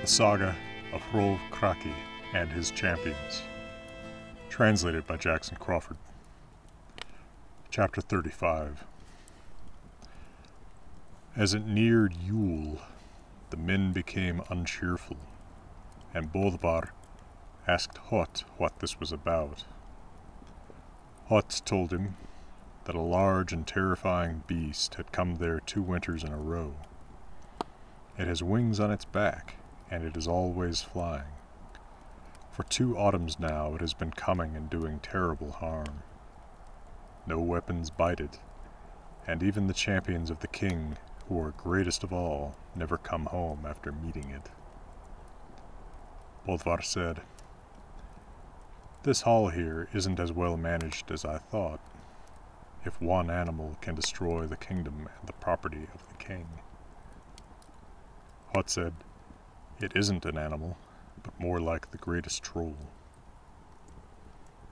Saga of Hrolf Kraki and His Champions. Translated by Jackson Crawford. Chapter 35. As it neared Yule, the men became uncheerful, and Bodvar asked Hot what this was about. Hot told him that a large and terrifying beast had come there 2 winters in a row. It has wings on its back, and it is always flying. For 2 autumns now it has been coming and doing terrible harm. No weapons bite it, and even the champions of the king, who are greatest of all, never come home after meeting it. Bodvar said, "This hall here isn't as well managed as I thought, if one animal can destroy the kingdom and the property of the king." Hot said, "It isn't an animal, but more like the greatest troll."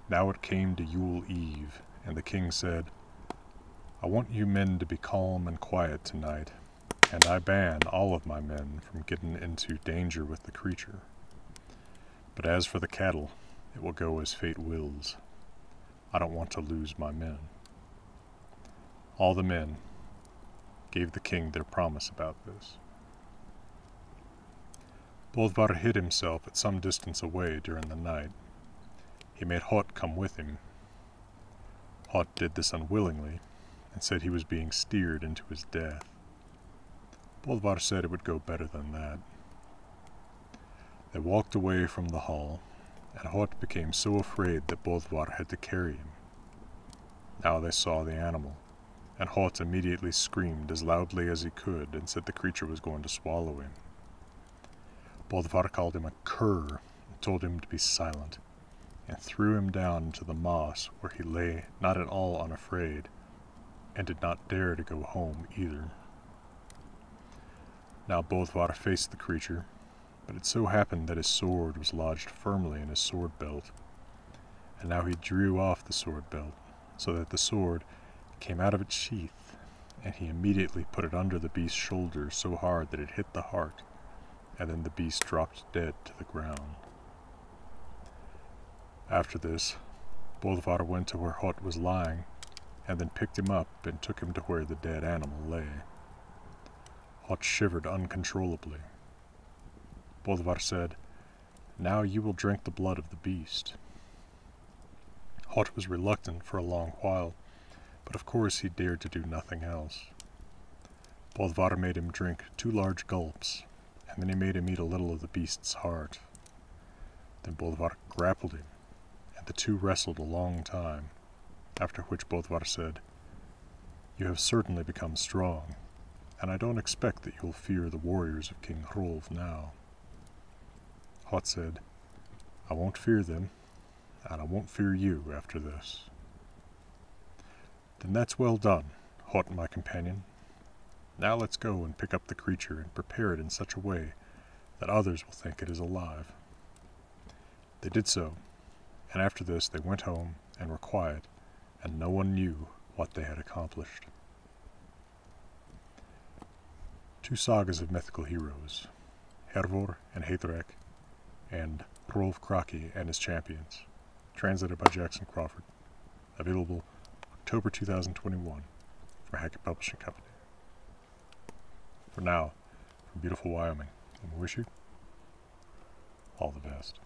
Now it came to Yule Eve, and the king said, "I want you men to be calm and quiet tonight, and I ban all of my men from getting into danger with the creature. But as for the cattle, it will go as fate wills. I don't want to lose my men." All the men gave the king their promise about this. Bodvar hid himself at some distance away during the night. He made Hot come with him. Hot did this unwillingly, and said he was being steered into his death. Bodvar said it would go better than that. They walked away from the hall, and Hot became so afraid that Bodvar had to carry him. Now they saw the animal, and Hot immediately screamed as loudly as he could and said the creature was going to swallow him. Bodvar called him a cur and told him to be silent, and threw him down into the moss, where he lay not at all unafraid, and did not dare to go home either. Now Bodvar faced the creature, but it so happened that his sword was lodged firmly in his sword belt, and now he drew off the sword belt, so that the sword came out of its sheath, and he immediately put it under the beast's shoulder so hard that it hit the heart, and then the beast dropped dead to the ground. After this, Bodvar went to where Hot was lying, and then picked him up and took him to where the dead animal lay. Hot shivered uncontrollably. Bodvar said, "Now you will drink the blood of the beast." Hot was reluctant for a long while, but of course he dared to do nothing else. Bodvar made him drink 2 large gulps, and then he made him eat a little of the beast's heart. Then Bodvar grappled him, and the 2 wrestled a long time, after which Bodvar said, "You have certainly become strong, and I don't expect that you'll fear the warriors of King Hrolf now." Hot said, "I won't fear them, and I won't fear you after this." "Then that's well done, Hot, my companion. Now let's go and pick up the creature and prepare it in such a way that others will think it is alive." They did so, and after this they went home and were quiet, and no one knew what they had accomplished. 2 sagas of mythical heroes, Hervor and Heidrek, and Hrolf Kraki and His Champions, translated by Jackson Crawford, available October 2021 from Hackett Publishing Company. For now, from beautiful Wyoming, we wish you all the best.